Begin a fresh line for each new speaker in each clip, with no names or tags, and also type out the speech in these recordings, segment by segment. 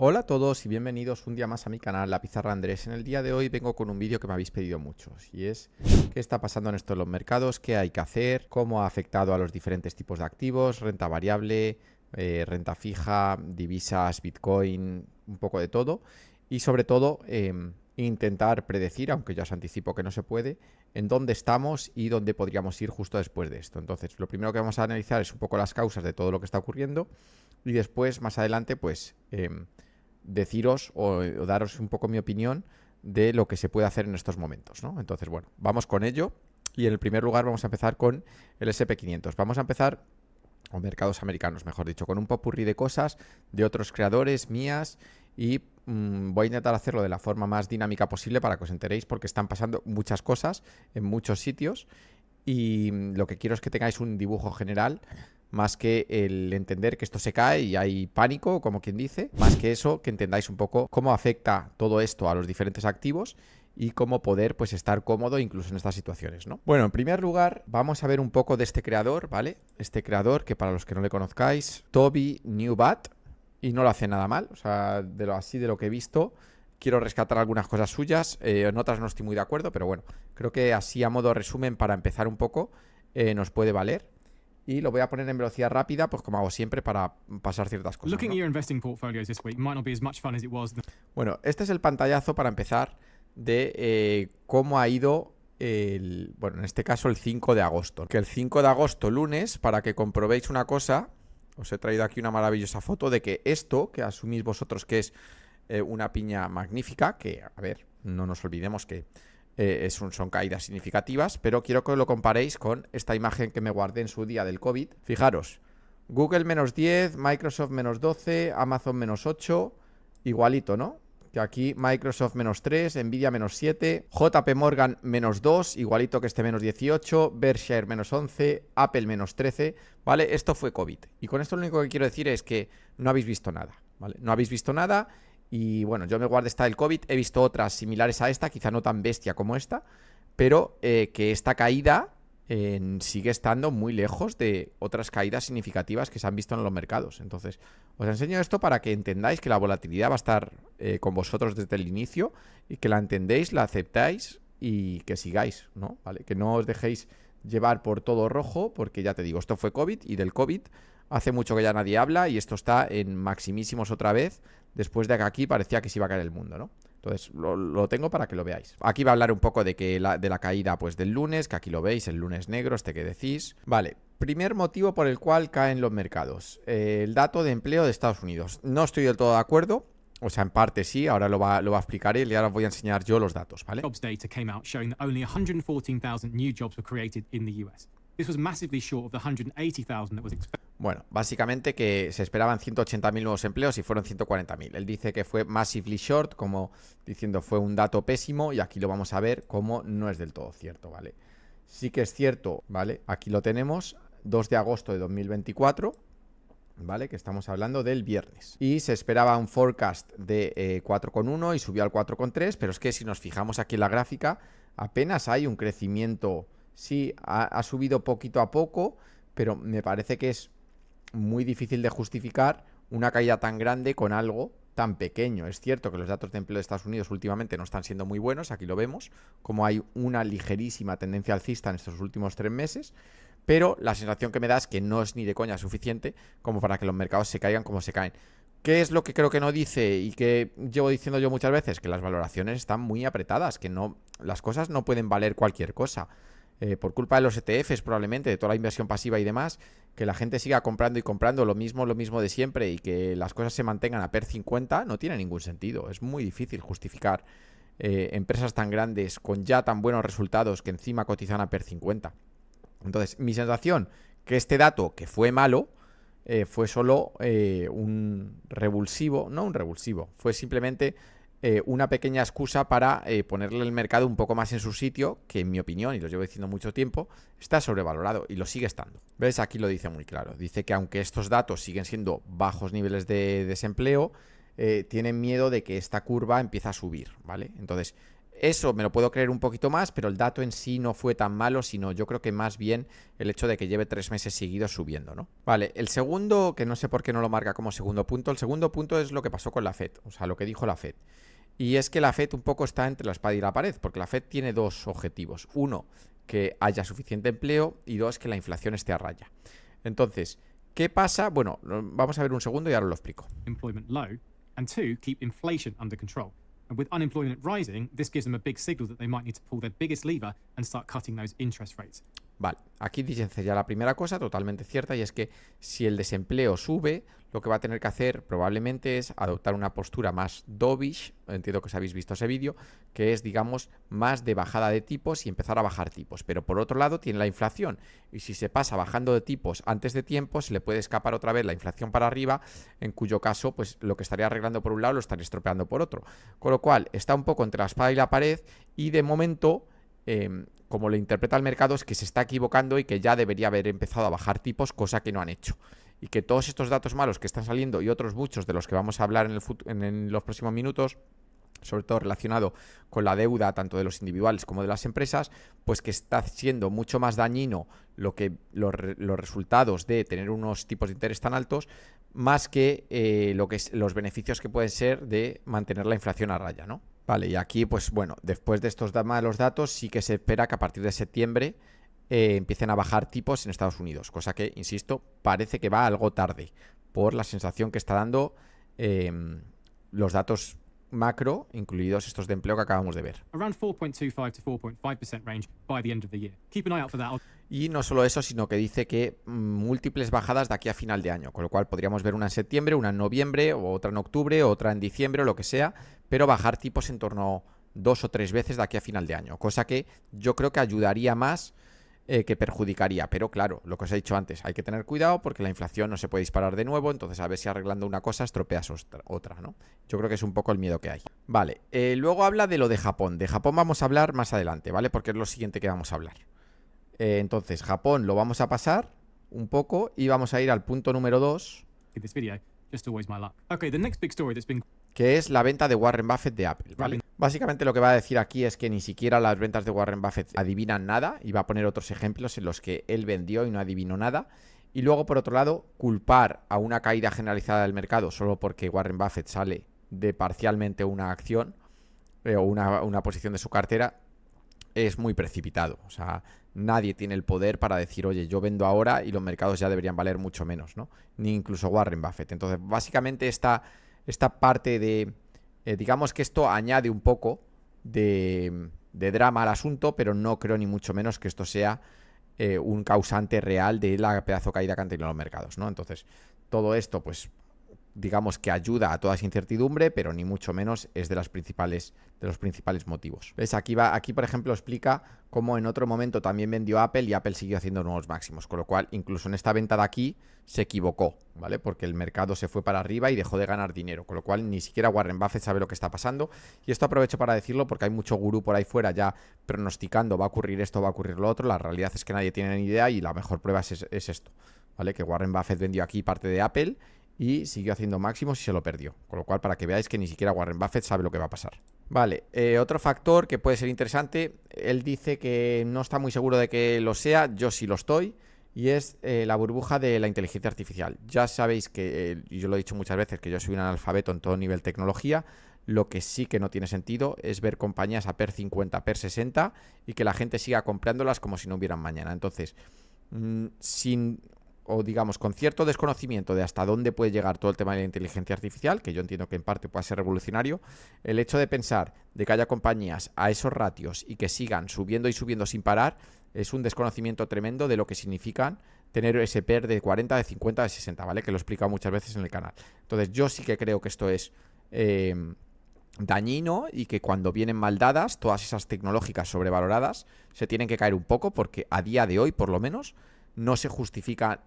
Hola a todos y bienvenidos un día más a mi canal La Pizarra Andrés. En el día de hoy vengo con un vídeo que me habéis pedido muchos y es qué está pasando en esto en los mercados, qué hay que hacer, cómo ha afectado a los diferentes tipos de activos, renta variable, renta fija, divisas, Bitcoin, un poco de todo y sobre todo intentar predecir, aunque ya os anticipo que no se puede, en dónde estamos y dónde podríamos ir justo después de esto. Entonces, lo primero que vamos a analizar es un poco las causas de todo lo que está ocurriendo y después, más adelante, pues deciros o daros un poco mi opinión de lo que se puede hacer en estos momentos, ¿no? Entonces, bueno, vamos con ello. Y en el primer lugar vamos a empezar con el SP500. Vamos a empezar, o mercados americanos, mejor dicho, con un popurrí de cosas de otros creadores, mías, y voy a intentar hacerlo de la forma más dinámica posible para que os enteréis, porque están pasando muchas cosas en muchos sitios y lo que quiero es que tengáis un dibujo general más que el entender que esto se cae y hay pánico, como quien dice, más que eso, que entendáis un poco cómo afecta todo esto a los diferentes activos y cómo poder pues estar cómodo incluso en estas situaciones, ¿no? Bueno, en primer lugar, vamos a ver un poco de este creador, ¿vale? Este creador que para los que no le conozcáis, Toby Newbat, y no lo hace nada mal, o sea, de lo que he visto, quiero rescatar algunas cosas suyas, en otras no estoy muy de acuerdo, pero bueno, creo que así a modo resumen para empezar un poco nos puede valer. Y lo voy a poner en velocidad rápida, pues como hago siempre para pasar ciertas cosas, ¿no? Bueno, este es el pantallazo para empezar de cómo ha ido bueno, en este caso el 5 de agosto. Que el 5 de agosto, lunes, para que comprobéis una cosa, os he traído aquí una maravillosa foto de que esto, que asumís vosotros que es una piña magnífica, que, a ver, no nos olvidemos que son caídas significativas, pero quiero que lo comparéis con esta imagen que me guardé en su día del COVID. Fijaros, Google menos 10, Microsoft menos 12, Amazon menos 8, igualito, ¿no? Que aquí Microsoft menos 3, Nvidia menos 7, JP Morgan menos 2, igualito que este menos 18, Berkshire menos 11, Apple menos 13, ¿vale? Esto fue COVID. Y con esto lo único que quiero decir es que no habéis visto nada, ¿vale? No habéis visto nada. Y bueno, yo me guardé esta del COVID, he visto otras similares a esta, quizá no tan bestia como esta, pero que esta caída sigue estando muy lejos de otras caídas significativas que se han visto en los mercados. Entonces, os enseño esto para que entendáis que la volatilidad va a estar con vosotros desde el inicio y que la entendéis, la aceptáis y que sigáis, ¿no? ¿Vale? Que no os dejéis llevar por todo rojo, porque ya te digo, esto fue COVID y del COVID hace mucho que ya nadie habla y esto está en maximísimos otra vez, después de que aquí parecía que se iba a caer el mundo, ¿no? Entonces, lo tengo para que lo veáis. Aquí va a hablar un poco de que de la caída pues del lunes, que aquí lo veis, el lunes negro, este que decís. Vale, primer motivo por el cual caen los mercados. El dato de empleo de Estados Unidos. No estoy del todo de acuerdo. O sea, en parte sí, ahora lo va a explicar él y ahora os voy a enseñar yo los datos, ¿vale?
Jobs data came out showing that only 114,000 new jobs were created in the US. This was massively short of the 180,000 that was expected.
Bueno, básicamente que se esperaban 180.000 nuevos empleos y fueron 140.000. Él dice que fue massively short, como diciendo fue un dato pésimo, y aquí lo vamos a ver como no es del todo cierto, ¿vale? Sí que es cierto, ¿vale? Aquí lo tenemos, 2 de agosto de 2024, ¿vale? Que estamos hablando del viernes. Y se esperaba un forecast de 4,1 y subió al 4,3, pero es que si nos fijamos aquí en la gráfica, apenas hay un crecimiento. Sí, ha subido poquito a poco, pero me parece que es muy difícil de justificar una caída tan grande con algo tan pequeño. Es cierto que los datos de empleo de Estados Unidos últimamente no están siendo muy buenos, aquí lo vemos, como hay una ligerísima tendencia alcista en estos últimos 3 meses, pero la sensación que me da es que no es ni de coña suficiente como para que los mercados se caigan como se caen. ¿Qué es lo que creo que no dice y que llevo diciendo yo muchas veces? Que las valoraciones están muy apretadas, que no, las cosas no pueden valer cualquier cosa. Por culpa de los ETFs probablemente, de toda la inversión pasiva y demás, que la gente siga comprando y comprando lo mismo de siempre y que las cosas se mantengan a PER 50 no tiene ningún sentido. Es muy difícil justificar empresas tan grandes con ya tan buenos resultados que encima cotizan a PER 50. Entonces, mi sensación, que este dato, que fue malo, fue solo un revulsivo, no un revulsivo, fue simplemente una pequeña excusa para ponerle el mercado un poco más en su sitio, que en mi opinión, y lo llevo diciendo mucho tiempo, está sobrevalorado y lo sigue estando. ¿Ves? Aquí lo dice muy claro. Dice que aunque estos datos siguen siendo bajos niveles de desempleo, tienen miedo de que esta curva empiece a subir, ¿vale? Entonces, eso me lo puedo creer un poquito más, pero el dato en sí no fue tan malo, sino yo creo que más bien el hecho de que lleve 3 meses seguidos subiendo, ¿no? Vale, el segundo, que no sé por qué no lo marca como segundo punto, el segundo punto es lo que pasó con la Fed, o sea, lo que dijo la Fed. Y es que la Fed un poco está entre la espada y la pared, porque la Fed tiene dos objetivos. Uno, que haya suficiente empleo, y dos, que la inflación esté a raya. Entonces, ¿qué pasa? Bueno, vamos a ver un segundo y ahora lo explico.
Employment low, and two, keep inflation under control. And with unemployment rising, this gives them a big signal that they might need to pull their biggest lever and start cutting those interest rates.
Vale, aquí dice ya la primera cosa, totalmente cierta, y es que si el desempleo sube, lo que va a tener que hacer probablemente es adoptar una postura más dovish, entiendo que os habéis visto ese vídeo, que es, digamos, más de bajada de tipos y empezar a bajar tipos. Pero por otro lado tiene la inflación, y si se pasa bajando de tipos antes de tiempo, se le puede escapar otra vez la inflación para arriba, en cuyo caso, pues lo que estaría arreglando por un lado lo estaría estropeando por otro. Con lo cual, está un poco entre la espada y la pared, y de momento... como lo interpreta el mercado es que se está equivocando y que ya debería haber empezado a bajar tipos, cosa que no han hecho. Y que todos estos datos malos que están saliendo y otros muchos de los que vamos a hablar en los próximos minutos, sobre todo relacionado con la deuda tanto de los individuales como de las empresas, pues que está siendo mucho más dañino los resultados de tener unos tipos de interés tan altos, más que los beneficios que pueden ser de mantener la inflación a raya, ¿no? Vale, y aquí, pues bueno, después de estos malos datos, sí que se espera que a partir de septiembre empiecen a bajar tipos en Estados Unidos, cosa que, insisto, parece que va algo tarde, por la sensación que está dando los datos macro, incluidos estos de empleo que acabamos de ver.
Around 4.25 to 4.5% range by the end of the year. Keep an eye out for that.
Y no solo eso, sino que dice que múltiples bajadas de aquí a final de año, con lo cual podríamos ver una en septiembre, una en noviembre, o otra en octubre, otra en diciembre, o lo que sea, pero bajar tipos en torno 2 o 3 veces de aquí a final de año, cosa que yo creo que ayudaría más que perjudicaría. Pero claro, lo que os he dicho antes, hay que tener cuidado porque la inflación no se puede disparar de nuevo, entonces a ver si arreglando una cosa estropeas otra, ¿no? Yo creo que es un poco el miedo que hay. Vale, luego habla de lo de Japón. De Japón vamos a hablar más adelante, ¿vale? Porque es lo siguiente que vamos a hablar. Entonces, Japón lo vamos a pasar un poco y vamos a ir al punto número 2.
This video, just always my luck. Okay, the next big story that's been
Que es la venta de Warren Buffett de Apple, ¿vale? Básicamente lo que va a decir aquí es que ni siquiera las ventas de Warren Buffett adivinan nada, y va a poner otros ejemplos en los que él vendió y no adivinó nada. Y luego, por otro lado, culpar a una caída generalizada del mercado solo porque Warren Buffett sale de parcialmente una acción o una posición de su cartera es muy precipitado. O sea, nadie tiene el poder para decir, oye, yo vendo ahora y los mercados ya deberían valer mucho menos, ¿no? Ni incluso Warren Buffett. Entonces, básicamente esta parte de... digamos que esto añade un poco de drama al asunto, pero no creo ni mucho menos que esto sea un causante real de la pedazo caída que han tenido los mercados, ¿no? Entonces, todo esto, pues, digamos que ayuda a toda esa incertidumbre, pero ni mucho menos es de los principales motivos. ¿Ves? Aquí, por ejemplo, explica cómo en otro momento también vendió Apple y Apple siguió haciendo nuevos máximos, con lo cual, incluso en esta venta de aquí, se equivocó, ¿vale? Porque el mercado se fue para arriba y dejó de ganar dinero, con lo cual ni siquiera Warren Buffett sabe lo que está pasando. Y esto aprovecho para decirlo porque hay mucho gurú por ahí fuera ya pronosticando va a ocurrir esto, va a ocurrir lo otro. La realidad es que nadie tiene ni idea y la mejor prueba es esto, ¿vale? Que Warren Buffett vendió aquí parte de Apple y siguió haciendo máximos y se lo perdió. Con lo cual, para que veáis que ni siquiera Warren Buffett sabe lo que va a pasar. Vale, otro factor que puede ser interesante, él dice que no está muy seguro de que lo sea, yo sí lo estoy, y es la burbuja de la inteligencia artificial. Ya sabéis que, yo lo he dicho muchas veces, que yo soy un analfabeto en todo nivel tecnología. Lo que sí que no tiene sentido es ver compañías a PER 50, PER 60 y que la gente siga comprándolas como si no hubieran mañana. Entonces, con cierto desconocimiento de hasta dónde puede llegar todo el tema de la inteligencia artificial, que yo entiendo que en parte puede ser revolucionario, el hecho de pensar de que haya compañías a esos ratios y que sigan subiendo y subiendo sin parar, es un desconocimiento tremendo de lo que significan tener ese PER de 40, de 50, de 60, ¿vale? Que lo he explicado muchas veces en el canal. Entonces, yo sí que creo que esto es dañino y que cuando vienen mal dadas, todas esas tecnológicas sobrevaloradas se tienen que caer un poco porque a día de hoy, por lo menos, no se justifica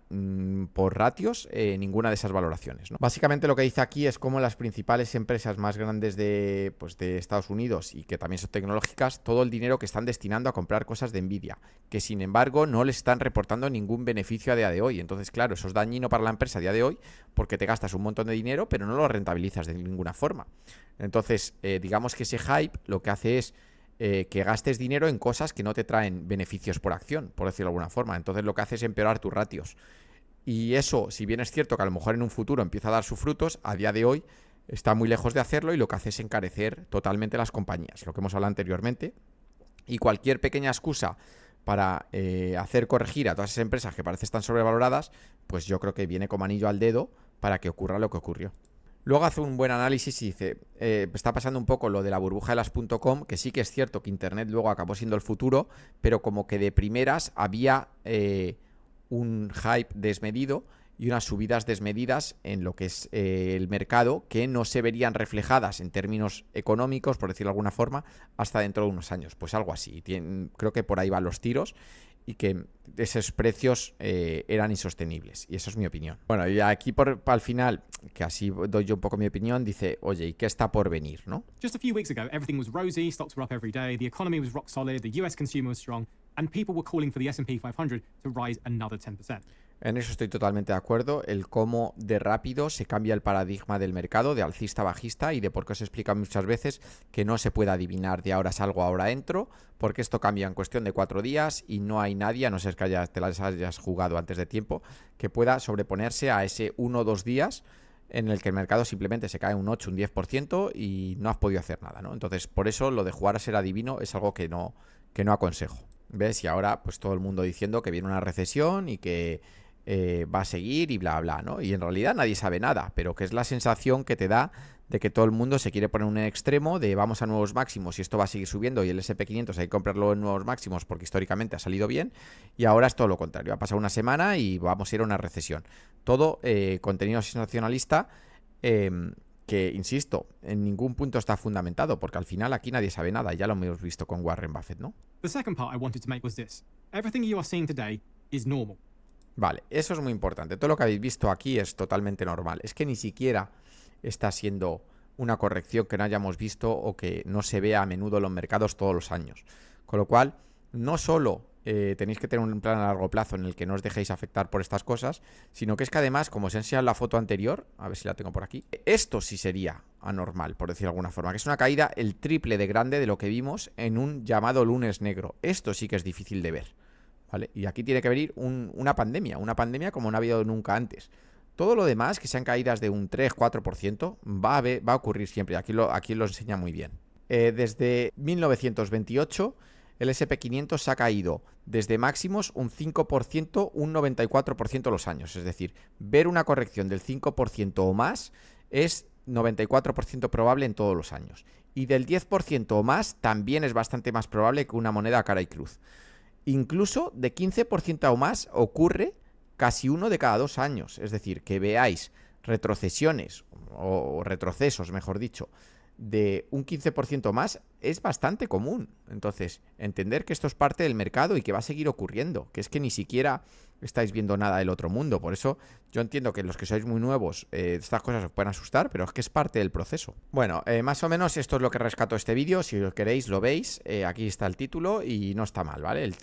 por ratios ninguna de esas valoraciones, ¿no? Básicamente lo que dice aquí es cómo las principales empresas más grandes de Estados Unidos y que también son tecnológicas, todo el dinero que están destinando a comprar cosas de Nvidia, que sin embargo no les están reportando ningún beneficio a día de hoy. Entonces, claro, eso es dañino para la empresa a día de hoy porque te gastas un montón de dinero pero no lo rentabilizas de ninguna forma. Entonces, digamos que ese hype lo que hace es que gastes dinero en cosas que no te traen beneficios por acción, por decirlo de alguna forma. Entonces lo que hace es empeorar tus ratios. Y eso, si bien es cierto que a lo mejor en un futuro empieza a dar sus frutos, a día de hoy está muy lejos de hacerlo y lo que hace es encarecer totalmente las compañías, lo que hemos hablado anteriormente. Y cualquier pequeña excusa para hacer corregir a todas esas empresas que parecen tan sobrevaloradas, pues yo creo que viene como anillo al dedo para que ocurra lo que ocurrió. Luego hace un buen análisis y dice, está pasando un poco lo de la burbuja de las .com, que sí que es cierto que Internet luego acabó siendo el futuro, pero como que de primeras había un hype desmedido y unas subidas desmedidas en lo que es el mercado que no se verían reflejadas en términos económicos, por decirlo de alguna forma, hasta dentro de unos años. Pues algo así. Creo que por ahí van los tiros y que esos precios eran insostenibles. Y eso es mi opinión. Bueno, y aquí al final, que así doy yo un poco mi opinión, dice, oye, ¿y qué está por venir, no?
Just a few weeks ago, everything was rosy, stocks were up every day, the economy was rock solid, the US consumer was strong, and people were calling for the S&P 500 to rise another 10%.
En eso estoy totalmente de acuerdo, el cómo de rápido se cambia el paradigma del mercado, de alcista a bajista, y de por qué os he explicado muchas veces que no se puede adivinar de ahora salgo, ahora entro, porque esto cambia en cuestión de 4 días y no hay nadie, a no ser que te las hayas jugado antes de tiempo, que pueda sobreponerse a ese 1 o 2 días en el que el mercado simplemente se cae un 8, un 10% y no has podido hacer nada, ¿no? Entonces, por eso lo de jugar a ser adivino es algo que no aconsejo. ¿Ves? Y ahora, pues todo el mundo diciendo que viene una recesión y que va a seguir y bla, bla, ¿no? Y en realidad nadie sabe nada, pero que es la sensación que te da de que todo el mundo se quiere poner en un extremo de vamos a nuevos máximos y esto va a seguir subiendo y el SP500 hay que comprarlo en nuevos máximos porque históricamente ha salido bien, y ahora es todo lo contrario, ha pasado una semana y vamos a ir a una recesión. Todo contenido sensacionalista que, insisto, en ningún punto está fundamentado, porque al final aquí nadie sabe nada, ya lo hemos visto con Warren Buffett, ¿no?
The second part I wanted to make was this. Everything you are seeing today is normal.
Vale, eso es muy importante. Todo lo que habéis visto aquí es totalmente normal. Es que ni siquiera está siendo una corrección que no hayamos visto o que no se vea a menudo en los mercados todos los años. Con lo cual, no solo tenéis que tener un plan a largo plazo en el que no os dejéis afectar por estas cosas, sino que es que además, como os he enseñado en la foto anterior, a ver si la tengo por aquí, esto sí sería anormal, por decir de alguna forma, que es una caída el triple de grande de lo que vimos en un llamado lunes negro. Esto sí que es difícil de ver. ¿Vale? Y aquí tiene que venir una pandemia como no ha habido nunca antes. Todo lo demás, que sean caídas de un 3-4%, va a ocurrir siempre. Aquí lo enseña muy bien. Desde 1928, el SP500 se ha caído desde máximos un 5%, un 94% los años. Es decir, ver una corrección del 5% o más es 94% probable en todos los años. Y del 10% o más también es bastante más probable que una moneda a cara y cruz. Incluso de 15% o más ocurre casi 1 de cada 2 años. Es decir, que veáis retrocesiones o retrocesos, mejor dicho, de un 15% más es bastante común. Entonces, entender que esto es parte del mercado y que va a seguir ocurriendo, que es que ni siquiera estáis viendo nada del otro mundo. Por eso yo entiendo que los que sois muy nuevos, estas cosas os pueden asustar, pero es que es parte del proceso. Bueno, más o menos esto es lo que rescato este vídeo. Si lo queréis, lo veis. Aquí está el título y no está mal, ¿vale?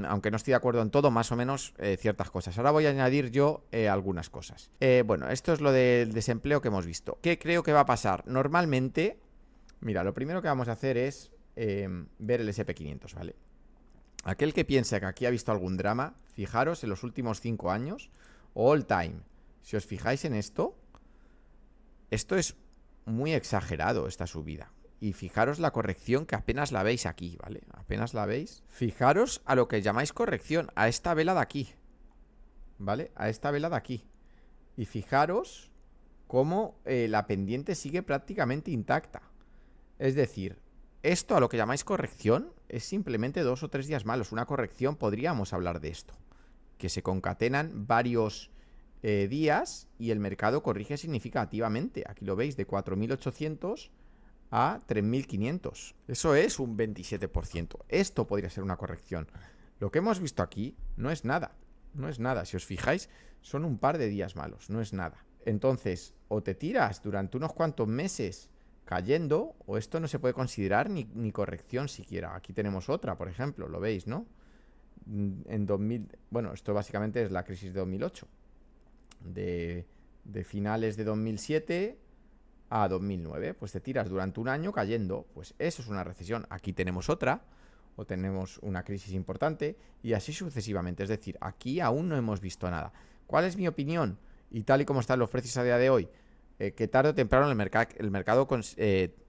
Aunque no estoy de acuerdo en todo, más o menos ciertas cosas. Ahora voy a añadir yo algunas cosas. Bueno, esto es lo del desempleo que hemos visto. ¿Qué creo que va a pasar? Normalmente, mira, lo primero que vamos a hacer es ver el SP500, ¿vale? Aquel que piensa que aquí ha visto algún drama, fijaros en los últimos 5 años, all time. Si os fijáis en esto es muy exagerado, esta subida. Y fijaros la corrección que apenas la veis aquí, ¿vale? Apenas la veis. Fijaros a lo que llamáis corrección, a esta vela de aquí, ¿vale? A esta vela de aquí. Y fijaros cómo la pendiente sigue prácticamente intacta. Es decir, esto a lo que llamáis corrección es simplemente 2 o 3 días malos. Una corrección, podríamos hablar de esto, que se concatenan varios días y el mercado corrige significativamente. Aquí lo veis, de 4.800 a 3.500. Eso es un 27%. Esto podría ser una corrección. Lo que hemos visto aquí no es nada. No es nada. Si os fijáis, son un par de días malos. No es nada. Entonces, o te tiras durante unos cuantos meses cayendo, o esto no se puede considerar ni corrección siquiera. Aquí tenemos otra, por ejemplo, lo veis, ¿no? En 2000, bueno, esto básicamente es la crisis de 2008. De finales de 2007 a 2009. Pues te tiras durante un año cayendo. Pues eso es una recesión. Aquí tenemos otra, o tenemos una crisis importante, y así sucesivamente. Es decir, aquí aún no hemos visto nada. ¿Cuál es mi opinión? Y tal y como están los precios a día de hoy, que tarde o temprano el mercado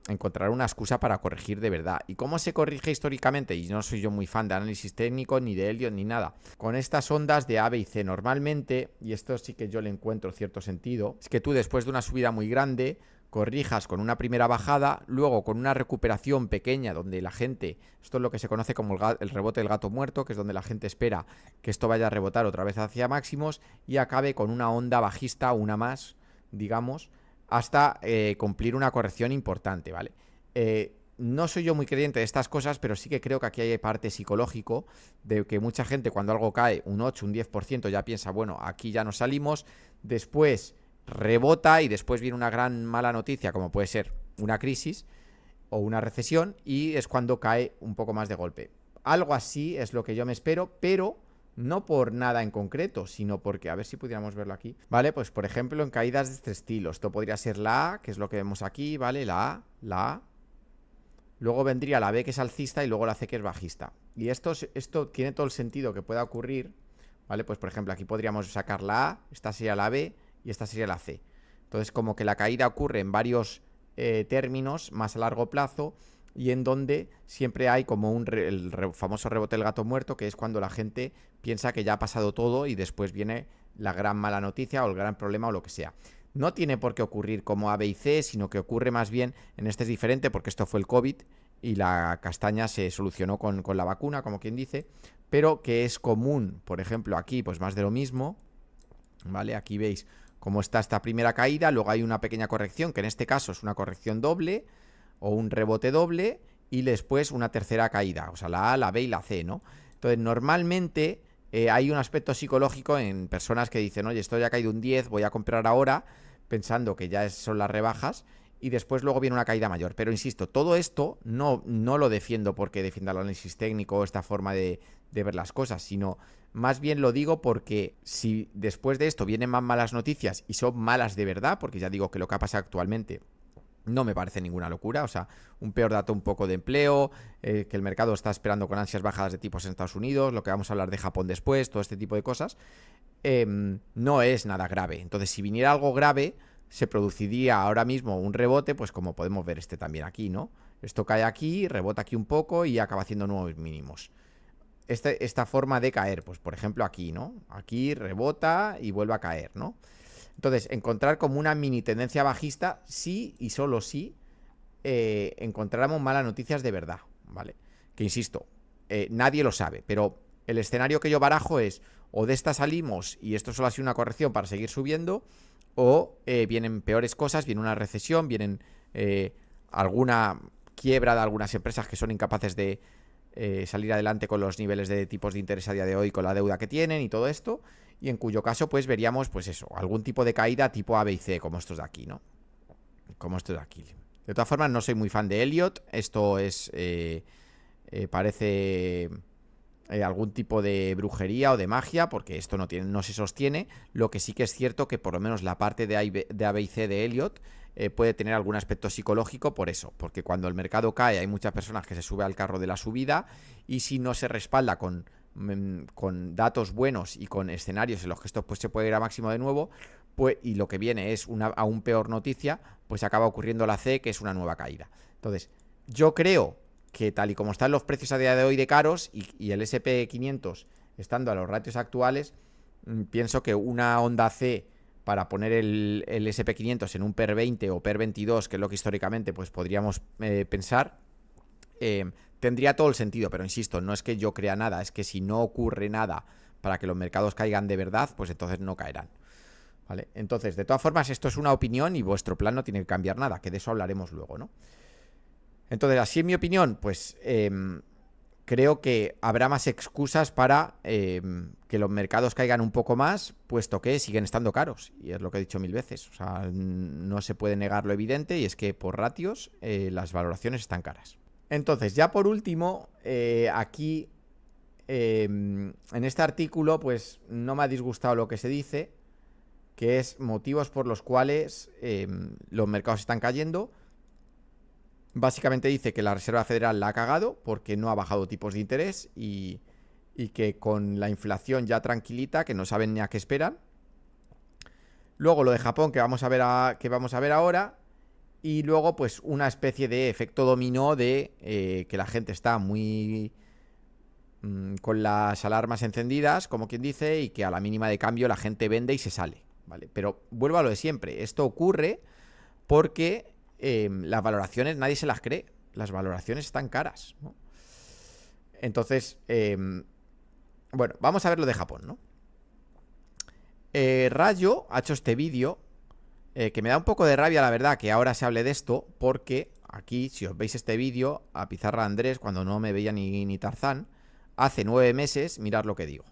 encontrará una excusa para corregir de verdad. ¿Y cómo se corrige históricamente? Y no soy yo muy fan de análisis técnico, ni de Elliott, ni nada. Con estas ondas de A, B y C. Normalmente, y esto sí que yo le encuentro cierto sentido, es que tú después de una subida muy grande corrijas con una primera bajada, luego con una recuperación pequeña donde la gente, esto es lo que se conoce como el rebote del gato muerto, que es donde la gente espera que esto vaya a rebotar otra vez hacia máximos y acabe con una onda bajista, una más, digamos, hasta cumplir una corrección importante, ¿vale? No soy yo muy creyente de estas cosas, pero sí que creo que aquí hay parte psicológico de que mucha gente cuando algo cae un 8, un 10% ya piensa, bueno, aquí ya nos salimos, después rebota y después viene una gran mala noticia como puede ser una crisis o una recesión y es cuando cae un poco más de golpe. Algo así es lo que yo me espero, pero no por nada en concreto, sino porque, a ver si pudiéramos verlo aquí, ¿vale? Pues por ejemplo en caídas de este estilo, esto podría ser la A, que es lo que vemos aquí, ¿vale? La A, luego vendría la B que es alcista y luego la C que es bajista. Y esto tiene todo el sentido que pueda ocurrir, ¿vale? Pues por ejemplo aquí podríamos sacar la A, esta sería la B y esta sería la C. Entonces como que la caída ocurre en varios términos más a largo plazo y en donde siempre hay como el famoso rebote del gato muerto, que es cuando la gente piensa que ya ha pasado todo y después viene la gran mala noticia o el gran problema o lo que sea. No tiene por qué ocurrir como A, B y C, sino que ocurre más bien, en este es diferente porque esto fue el COVID y la castaña se solucionó con la vacuna, como quien dice, pero que es común, por ejemplo, aquí pues más de lo mismo, ¿vale? Aquí veis cómo está esta primera caída, luego hay una pequeña corrección, que en este caso es una corrección doble o un rebote doble, y después una tercera caída, o sea, la A, la B y la C, ¿no? Entonces, normalmente hay un aspecto psicológico en personas que dicen, oye, esto ya ha caído un 10, voy a comprar ahora, pensando que ya son las rebajas, y después luego viene una caída mayor. Pero insisto, todo esto no lo defiendo porque defienda el análisis técnico o esta forma de ver las cosas, sino más bien lo digo porque si después de esto vienen más malas noticias y son malas de verdad, porque ya digo que lo que ha pasado actualmente no me parece ninguna locura, o sea, un peor dato un poco de empleo, que el mercado está esperando con ansias bajadas de tipos en Estados Unidos, lo que vamos a hablar de Japón después, todo este tipo de cosas, no es nada grave. Entonces, si viniera algo grave, se produciría ahora mismo un rebote, pues como podemos ver también aquí, ¿no? Esto cae aquí, rebota aquí un poco y acaba haciendo nuevos mínimos. Esta forma de caer, pues por ejemplo aquí, ¿no? Aquí rebota y vuelve a caer, ¿no? Entonces, encontrar como una mini tendencia bajista, sí y solo sí encontráramos malas noticias de verdad, ¿vale? Que insisto, nadie lo sabe, pero el escenario que yo barajo es o de esta salimos y esto solo ha sido una corrección para seguir subiendo, o vienen peores cosas, viene una recesión, vienen alguna quiebra de algunas empresas que son incapaces de salir adelante con los niveles de tipos de interés a día de hoy, con la deuda que tienen y todo esto, y en cuyo caso pues veríamos pues eso, algún tipo de caída tipo A, B y C, como estos de aquí, ¿no? Como estos de aquí. De todas formas, no soy muy fan de Elliott, esto es parece algún tipo de brujería o de magia, porque esto no se sostiene. Lo que sí que es cierto que por lo menos la parte de A, B y C de Elliott puede tener algún aspecto psicológico por eso, porque cuando el mercado cae hay muchas personas que se suben al carro de la subida, y si no se respalda con datos buenos y con escenarios en los que esto pues se puede ir a máximo de nuevo, pues, y lo que viene es una aún peor noticia, pues acaba ocurriendo la C, que es una nueva caída. Entonces, yo creo que tal y como están los precios a día de hoy de caros y el SP500 estando a los ratios actuales, pienso que una onda C para poner el SP500 en un PER 20 o PER 22, que es lo que históricamente pues podríamos pensar, tendría todo el sentido, pero insisto, no es que yo crea nada, es que si no ocurre nada para que los mercados caigan de verdad, pues entonces no caerán, ¿vale? Entonces, de todas formas, esto es una opinión y vuestro plan no tiene que cambiar nada, que de eso hablaremos luego, ¿no? Entonces, así en mi opinión, pues creo que habrá más excusas para que los mercados caigan un poco más, puesto que siguen estando caros. Y es lo que he dicho mil veces. O sea, no se puede negar lo evidente, y es que por ratios las valoraciones están caras. Entonces, ya por último, aquí en este artículo, pues no me ha disgustado lo que se dice, que es motivos por los cuales los mercados están cayendo. Básicamente dice que la Reserva Federal la ha cagado porque no ha bajado tipos de interés y que con la inflación ya tranquilita, que no saben ni a qué esperan. Luego lo de Japón que vamos a ver ahora. Y luego pues una especie de efecto dominó de que la gente está muy con las alarmas encendidas, como quien dice, y que a la mínima de cambio la gente vende y se sale, ¿vale? Pero vuelvo a lo de siempre. Esto ocurre porque las valoraciones nadie se las cree. Las valoraciones están caras, ¿no? Entonces, bueno, vamos a ver lo de Japón, ¿no? Rayo ha hecho este vídeo que me da un poco de rabia, la verdad, que ahora se hable de esto, porque aquí, si os veis este vídeo, a Pizarra Andrés, cuando no me veía ni Tarzán, hace 9 meses, mirad lo que digo.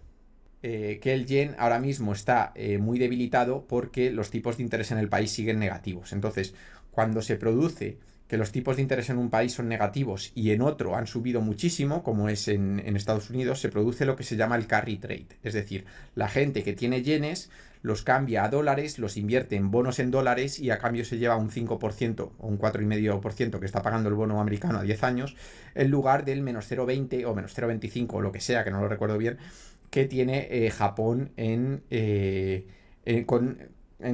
Que el yen ahora mismo está muy debilitado porque los tipos de interés en el país siguen negativos. Entonces, cuando se produce que los tipos de interés en un país son negativos y en otro han subido muchísimo, como es en Estados Unidos, se produce lo que se llama el carry trade. Es decir, la gente que tiene yenes los cambia a dólares, los invierte en bonos en dólares y a cambio se lleva un 5% o un 4,5% que está pagando el bono americano a 10 años, en lugar del menos 0,20 o menos 0,25 o lo que sea, que no lo recuerdo bien, que tiene Japón en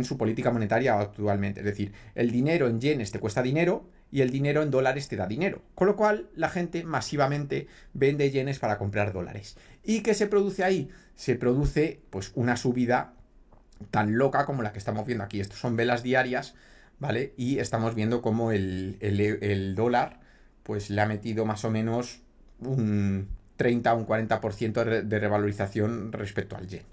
su política monetaria actualmente. Es decir, el dinero en yenes te cuesta dinero y el dinero en dólares te da dinero. Con lo cual, la gente masivamente vende yenes para comprar dólares. ¿Y qué se produce ahí? Se produce pues una subida tan loca como la que estamos viendo aquí. Estos son velas diarias, ¿vale? Y estamos viendo cómo el dólar pues le ha metido más o menos un 30 o un 40% de revalorización respecto al yen,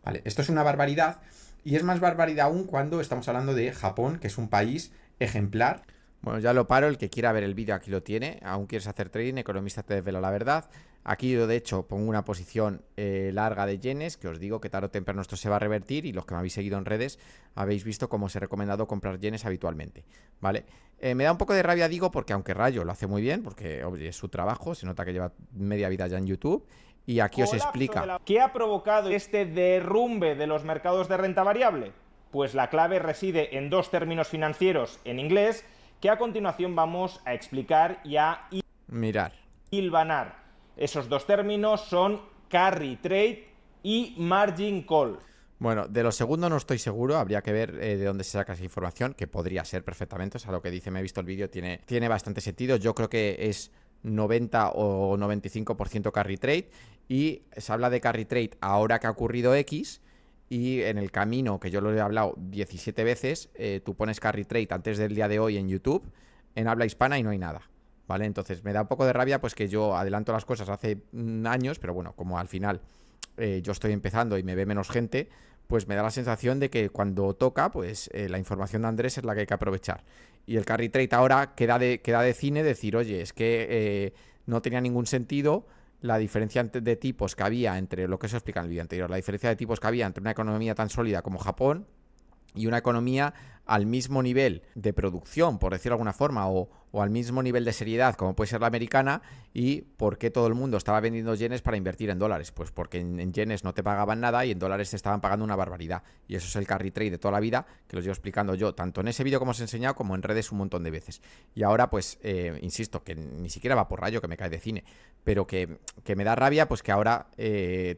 ¿vale? Esto es una barbaridad y es más barbaridad aún cuando estamos hablando de Japón, que es un país ejemplar. Bueno, ya lo paro, el que quiera ver el vídeo aquí lo tiene. Aún quieres hacer trading, Economista te desvela la verdad. Aquí yo de hecho pongo una posición larga de yenes, que os digo que tarde o temprano esto se va a revertir y los que me habéis seguido en redes habéis visto cómo os he recomendado comprar yenes habitualmente, ¿vale? Me da un poco de rabia, digo, porque aunque Rayo lo hace muy bien, porque oye, es su trabajo, se nota que lleva media vida ya en YouTube y aquí os explica.
¿Qué ha provocado este derrumbe de los mercados de renta variable? Pues la clave reside en dos términos financieros en inglés que a continuación vamos a explicar y a hilvanar. Esos dos términos son carry trade y margin call.
Bueno, de lo segundo no estoy seguro, habría que ver de dónde se saca esa información, que podría ser perfectamente, o sea, lo que dice, me he visto el vídeo, tiene bastante sentido. Yo creo que es 90 o 95% carry trade y se habla de carry trade ahora que ha ocurrido X. Y en el camino, que yo lo he hablado 17 veces, tú pones carry trade antes del día de hoy en YouTube, en habla hispana y no hay nada, ¿vale? Entonces me da un poco de rabia pues que yo adelanto las cosas hace años, pero bueno, como al final yo estoy empezando y me ve menos gente, pues me da la sensación de que cuando toca, pues la información de Andrés es la que hay que aprovechar. Y el carry trade ahora queda de cine decir, oye, es que no tenía ningún sentido la diferencia de tipos que había entre, lo que se explica en el vídeo anterior, la diferencia de tipos que había entre una economía tan sólida como Japón y una economía al mismo nivel de producción, por decirlo de alguna forma, o al mismo nivel de seriedad como puede ser la americana, y por qué todo el mundo estaba vendiendo yenes para invertir en dólares. Pues porque en yenes no te pagaban nada y en dólares te estaban pagando una barbaridad. Y eso es el carry trade de toda la vida, que lo llevo explicando yo, tanto en ese vídeo como os he enseñado, como en redes un montón de veces. Y ahora, pues, insisto, que ni siquiera va por Rayo, que me cae de cine, pero que me da rabia, pues que ahora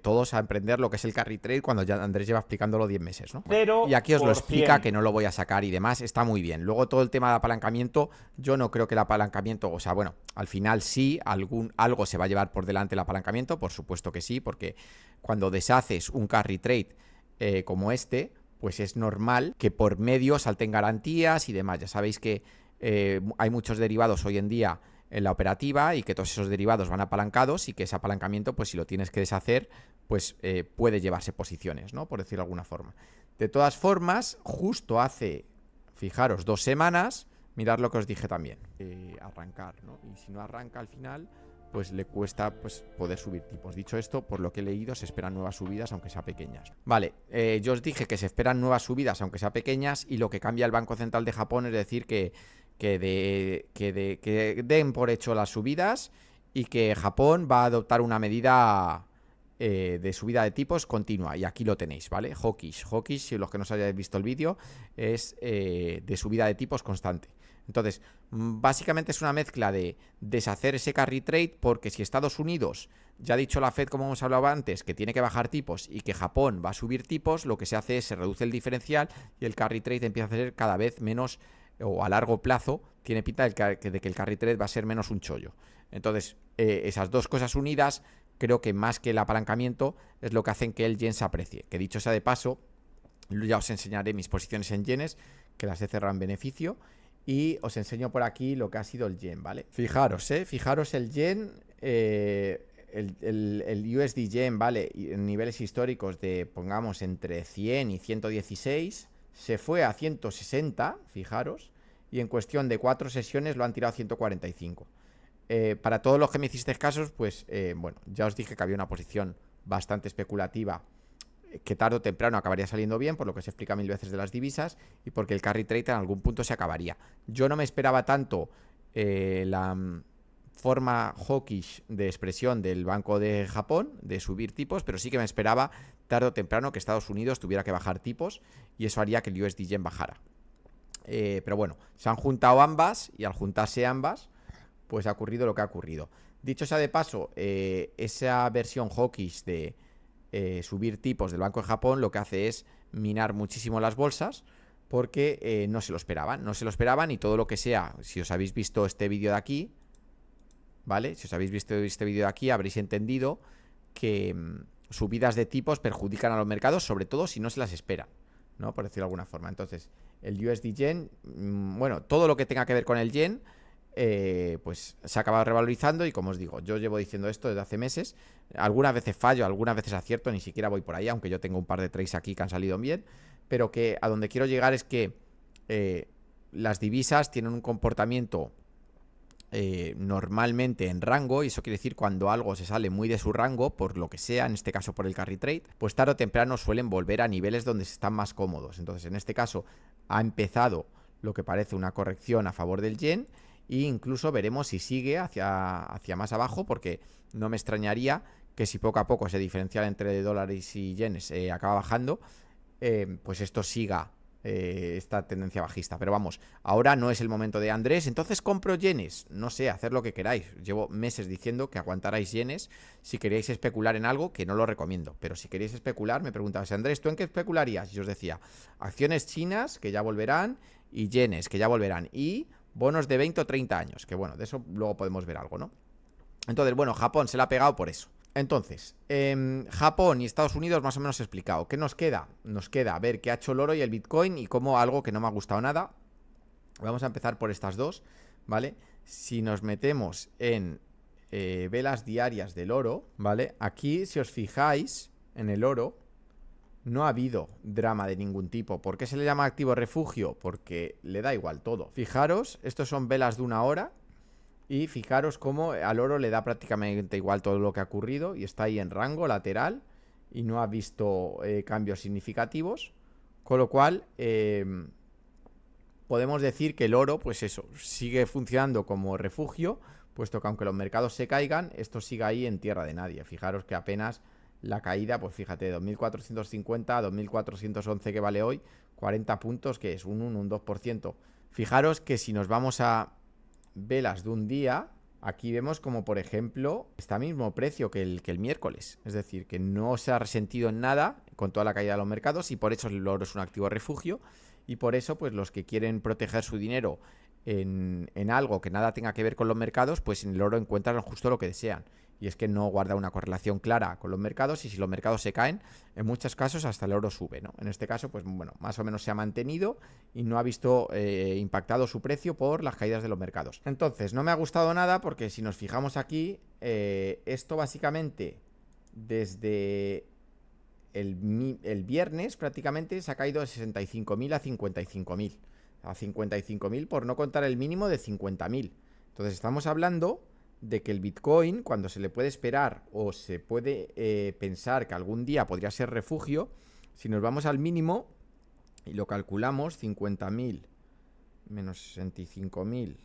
todos a emprender lo que es el carry trade cuando ya Andrés lleva explicándolo 10 meses, ¿no? Bueno, y aquí os lo explica, que no lo voy a sacar y demás, está muy bien. Luego todo el tema de apalancamiento, yo no creo que el apalancamiento, o sea, bueno, al final sí, algo se va a llevar por delante el apalancamiento, por supuesto que sí, porque cuando deshaces un carry trade como este, pues es normal que por medio salten garantías y demás. Ya sabéis que hay muchos derivados hoy en día en la operativa y que todos esos derivados van apalancados y que ese apalancamiento, pues si lo tienes que deshacer, pues puede llevarse posiciones, ¿no? Por decirlo de alguna forma. De todas formas, justo hace, fijaros, 2 semanas, mirad lo que os dije también, arrancar, ¿no? Y si no arranca al final, pues le cuesta pues poder subir tipos. Dicho esto, por lo que he leído, se esperan nuevas subidas, aunque sean pequeñas. Vale, yo os dije que se esperan nuevas subidas, aunque sean pequeñas, y lo que cambia el Banco Central de Japón es decir que den por hecho las subidas y que Japón va a adoptar una medida de subida de tipos continua, y aquí lo tenéis, ¿vale? Hawkish, si los que no os hayáis visto el vídeo, es de subida de tipos constante. Entonces, básicamente es una mezcla de deshacer ese carry trade, porque si Estados Unidos, ya ha dicho la Fed, como hemos hablado antes, que tiene que bajar tipos y que Japón va a subir tipos, lo que se hace es se reduce el diferencial y el carry trade empieza a ser cada vez menos, o a largo plazo, tiene pinta de que el carry trade va a ser menos un chollo. Entonces, esas dos cosas unidas, creo que más que el apalancamiento, es lo que hacen que el yen se aprecie. Que dicho sea de paso, ya os enseñaré mis posiciones en yenes, que las he cerrado en beneficio. Y os enseño por aquí lo que ha sido el yen, ¿vale? Fijaros, fijaros el yen, el USD yen, ¿vale? En niveles históricos de, pongamos, entre 100 y 116, se fue a 160, fijaros, y en cuestión de 4 sesiones lo han tirado a 145. Para todos los que me hicisteis casos, pues, bueno, ya os dije que había una posición bastante especulativa, que tarde o temprano acabaría saliendo bien, por lo que se explica mil veces de las divisas, y porque el carry trade en algún punto se acabaría. Yo no me esperaba tanto la forma hawkish de expresión del Banco de Japón, de subir tipos, pero sí que me esperaba tarde o temprano que Estados Unidos tuviera que bajar tipos, y eso haría que el USD yen bajara. Pero bueno, se han juntado ambas, y al juntarse ambas, pues ha ocurrido lo que ha ocurrido. Dicho sea de paso, esa versión hawkish de subir tipos del Banco de Japón lo que hace es minar muchísimo las bolsas, porque no se lo esperaban, y todo lo que sea, si os habéis visto este vídeo de aquí, ¿vale? Si os habéis visto este vídeo de aquí, habréis entendido que subidas de tipos perjudican a los mercados, sobre todo si no se las espera, ¿no? Por decirlo de alguna forma. Entonces, el USD yen, bueno, todo lo que tenga que ver con el yen, pues se ha acabado revalorizando, y como os digo, yo llevo diciendo esto desde hace meses. Algunas veces fallo, algunas veces acierto, ni siquiera voy por ahí, aunque yo tengo un par de trades aquí que han salido bien, pero que a donde quiero llegar es que las divisas tienen un comportamiento normalmente en rango, y eso quiere decir cuando algo se sale muy de su rango, por lo que sea, en este caso por el carry trade, pues tarde o temprano suelen volver a niveles donde se están más cómodos. Entonces, en este caso ha empezado lo que parece una corrección a favor del yen, e incluso veremos si sigue hacia más abajo, porque no me extrañaría que si poco a poco ese diferencial entre dólares y yenes acaba bajando, pues esto siga esta tendencia bajista. Pero vamos, ahora no es el momento de Andrés, entonces compro yenes. No sé, hacer lo que queráis. Llevo meses diciendo que aguantarais yenes si queréis especular en algo, que no lo recomiendo. Pero si queréis especular, me preguntabas, Andrés, ¿tú en qué especularías? Y os decía, acciones chinas, que ya volverán, y yenes, que ya volverán, y bonos de 20 o 30 años, que bueno, de eso luego podemos ver algo, ¿no? Entonces, bueno, Japón se la ha pegado por eso. Entonces, Japón y Estados Unidos más o menos he explicado. ¿Qué nos queda? Nos queda ver qué ha hecho el oro y el Bitcoin, y como algo que no me ha gustado nada. Vamos a empezar por estas dos, ¿vale? Si nos metemos en velas diarias del oro, ¿vale? Aquí, si os fijáis, en el oro no ha habido drama de ningún tipo. ¿Por qué se le llama activo refugio? Porque le da igual todo. Fijaros, estos son velas de 1 hora, y fijaros cómo al oro le da prácticamente igual todo lo que ha ocurrido, y está ahí en rango lateral y no ha visto cambios significativos, con lo cual podemos decir que el oro, pues eso, sigue funcionando como refugio, puesto que aunque los mercados se caigan, esto sigue ahí en tierra de nadie. Fijaros que apenas la caída, pues fíjate, 2.450 a 2.411 que vale hoy, 40 puntos, que es un 1, un 2%. Fijaros que si nos vamos a velas de un día, aquí vemos como, por ejemplo, está mismo precio que el miércoles. Es decir, que no se ha resentido en nada con toda la caída de los mercados, y por eso el oro es un activo refugio, y por eso, pues los que quieren proteger su dinero en algo que nada tenga que ver con los mercados, pues en el oro encuentran justo lo que desean. Y es que no guarda una correlación clara con los mercados, y si los mercados se caen, en muchos casos hasta el oro sube, ¿no? En este caso, pues bueno, más o menos se ha mantenido y no ha visto impactado su precio por las caídas de los mercados. Entonces, no me ha gustado nada, porque si nos fijamos aquí, esto básicamente desde el viernes prácticamente se ha caído de 65.000 a 55.000. A 55.000 por no contar el mínimo de 50.000. Entonces estamos hablando de que el Bitcoin, cuando se le puede esperar o se puede pensar que algún día podría ser refugio, si nos vamos al mínimo y lo calculamos, 50.000 menos 65.000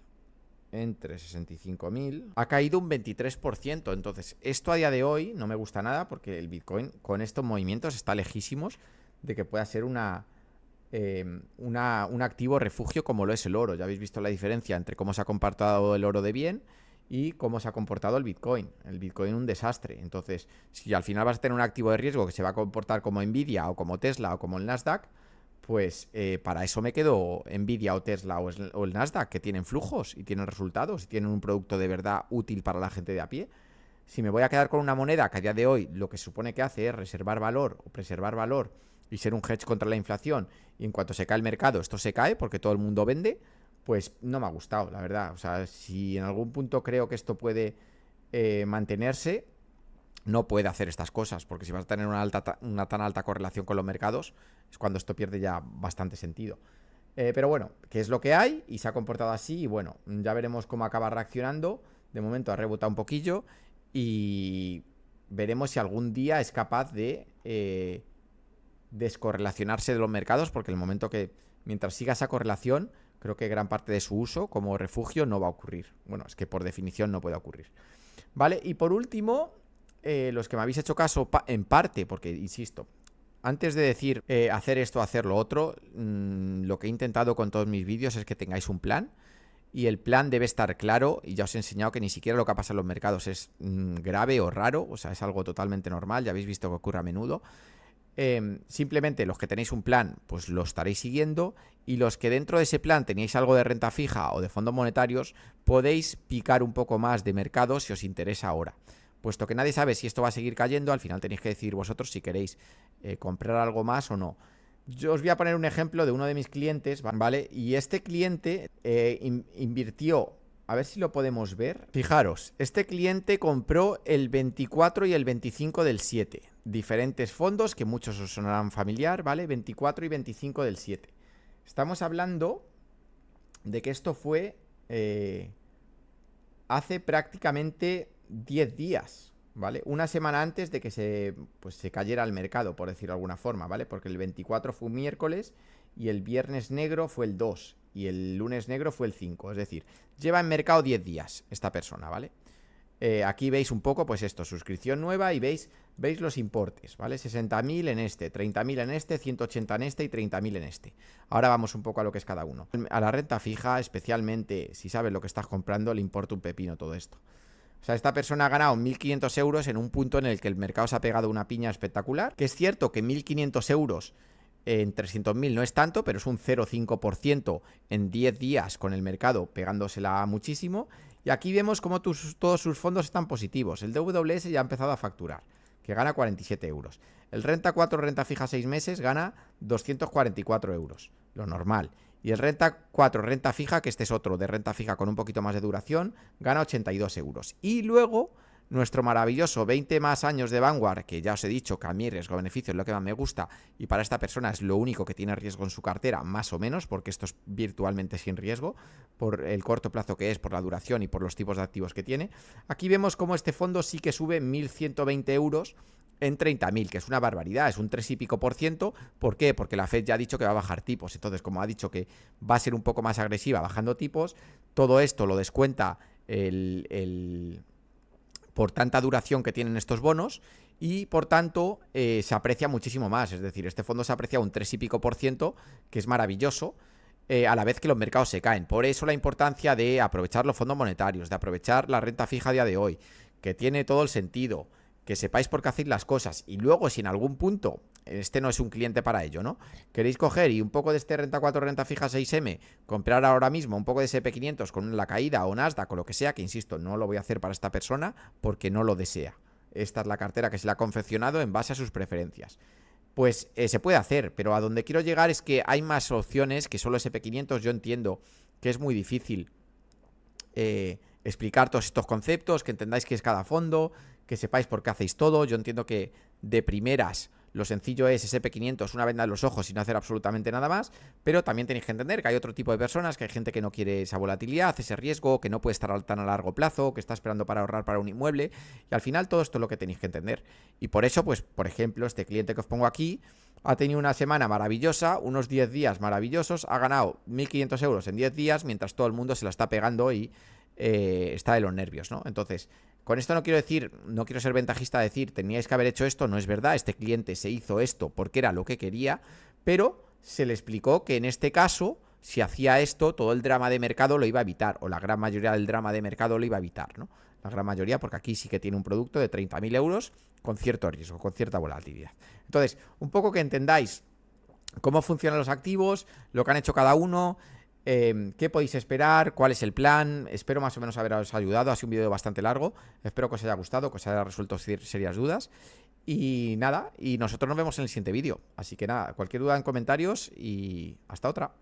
entre 65.000, ha caído un 23%. Entonces, esto a día de hoy no me gusta nada porque el Bitcoin con estos movimientos está lejísimos de que pueda ser un activo refugio como lo es el oro. Ya habéis visto la diferencia entre cómo se ha comportado el oro de bien y cómo se ha comportado el Bitcoin. El Bitcoin un desastre. Entonces, si al final vas a tener un activo de riesgo que se va a comportar como Nvidia o como Tesla o como el Nasdaq, pues para eso me quedo Nvidia o Tesla o el Nasdaq, que tienen flujos y tienen resultados y tienen un producto de verdad útil para la gente de a pie. Si me voy a quedar con una moneda que a día de hoy lo que se supone que hace es reservar valor o preservar valor y ser un hedge contra la inflación, y en cuanto se cae el mercado esto se cae porque todo el mundo vende, pues no me ha gustado, la verdad. O sea, si en algún punto creo que esto puede mantenerse, no puede hacer estas cosas, porque si vas a tener una tan alta correlación con los mercados, es cuando esto pierde ya bastante sentido. Pero bueno, que es lo que hay y se ha comportado así, y bueno, ya veremos cómo acaba reaccionando. De momento ha rebotado un poquillo y veremos si algún día es capaz de descorrelacionarse de los mercados, porque en el momento que, mientras siga esa correlación, creo que gran parte de su uso como refugio no va a ocurrir. Bueno, es que por definición no puede ocurrir. Vale, y por último, los que me habéis hecho caso en parte, porque insisto, antes de decir hacer esto, hacer lo otro, lo que he intentado con todos mis vídeos es que tengáis un plan, y el plan debe estar claro, y ya os he enseñado que ni siquiera lo que pasa en los mercados es grave o raro, o sea, es algo totalmente normal, ya habéis visto que ocurre a menudo. Simplemente los que tenéis un plan, pues lo estaréis siguiendo, y los que dentro de ese plan tenéis algo de renta fija o de fondos monetarios, podéis picar un poco más de mercado si os interesa ahora. Puesto que nadie sabe si esto va a seguir cayendo, al final tenéis que decidir vosotros si queréis comprar algo más o no. Yo os voy a poner un ejemplo de uno de mis clientes, ¿vale? Y este cliente invirtió, a ver si lo podemos ver. Fijaros, este cliente compró el 24 y el 25 del 7. Diferentes fondos que muchos os sonarán familiar, ¿vale? 24 y 25 del 7. Estamos hablando de que esto fue hace prácticamente 10 días, ¿vale? Una semana antes de que se cayera el mercado, por decirlo de alguna forma, ¿vale? Porque el 24 fue un miércoles y el viernes negro fue el 2 y el lunes negro fue el 5. Es decir, lleva en mercado 10 días esta persona, ¿vale? Aquí veis un poco, pues esto, suscripción nueva, y veis los importes, ¿vale? 60.000 en este, 30.000 en este, 180 en este y 30.000 en este. Ahora vamos un poco a lo que es cada uno. A la renta fija, especialmente si sabes lo que estás comprando, le importa un pepino todo esto. O sea, esta persona ha ganado 1.500 euros en un punto en el que el mercado se ha pegado una piña espectacular. Que es cierto que 1.500 euros en 300.000 no es tanto, pero es un 0,5% en 10 días con el mercado pegándosela muchísimo. Y aquí vemos cómo todos sus fondos están positivos. El DWS ya ha empezado a facturar, que gana 47 euros. El Renta 4 renta fija 6 meses gana 244 euros, lo normal. Y el Renta 4 renta fija, que este es otro de renta fija con un poquito más de duración, gana 82 euros. Y luego nuestro maravilloso 20 más años de Vanguard, que ya os he dicho que a mí riesgo-beneficio es lo que más me gusta, y para esta persona es lo único que tiene riesgo en su cartera, más o menos, porque esto es virtualmente sin riesgo, por el corto plazo que es, por la duración y por los tipos de activos que tiene. Aquí vemos cómo este fondo sí que sube 1.120 euros en 30.000, que es una barbaridad, es un 3 y pico %. ¿Por qué? Porque la Fed ya ha dicho que va a bajar tipos. Entonces, como ha dicho que va a ser un poco más agresiva bajando tipos, todo esto lo descuenta por tanta duración que tienen estos bonos, y por tanto se aprecia muchísimo más. Es decir, este fondo se aprecia un 3 y pico %, que es maravilloso, a la vez que los mercados se caen. Por eso la importancia de aprovechar los fondos monetarios, de aprovechar la renta fija a día de hoy, que tiene todo el sentido, que sepáis por qué hacéis las cosas. Y luego, si en algún punto, este no es un cliente para ello, ¿no?, queréis coger y un poco de este Renta 4 renta fija 6M, comprar ahora mismo un poco de SP500 con la caída o Nasdaq o lo que sea, que insisto, no lo voy a hacer para esta persona porque no lo desea. Esta es la cartera que se le ha confeccionado en base a sus preferencias. Pues se puede hacer, pero a donde quiero llegar es que hay más opciones que solo SP500. Yo entiendo que es muy difícil explicar todos estos conceptos, que entendáis qué es cada fondo, que sepáis por qué hacéis todo. Yo entiendo que de primeras lo sencillo es SP500, una venda en los ojos y no hacer absolutamente nada más, pero también tenéis que entender que hay otro tipo de personas, que hay gente que no quiere esa volatilidad, ese riesgo, que no puede estar tan a largo plazo, que está esperando para ahorrar para un inmueble, y al final todo esto es lo que tenéis que entender. Y por eso, pues, por ejemplo, este cliente que os pongo aquí ha tenido una semana maravillosa, unos 10 días maravillosos, ha ganado 1.500 euros en 10 días, mientras todo el mundo se la está pegando y está de los nervios, ¿no? Entonces, con esto no quiero decir, no quiero ser ventajista de decir, teníais que haber hecho esto, no es verdad, este cliente se hizo esto porque era lo que quería, pero se le explicó que en este caso, si hacía esto, todo el drama de mercado lo iba a evitar, o la gran mayoría del drama de mercado lo iba a evitar, ¿no? La gran mayoría, porque aquí sí que tiene un producto de 30.000 euros con cierto riesgo, con cierta volatilidad. Entonces, un poco que entendáis cómo funcionan los activos, lo que han hecho cada uno, qué podéis esperar, cuál es el plan. Espero más o menos haberos ayudado. Ha sido un vídeo bastante largo. Espero que os haya gustado, que os haya resuelto serias dudas. Y nada, y nosotros nos vemos en el siguiente vídeo. Así que nada, cualquier duda en comentarios y hasta otra.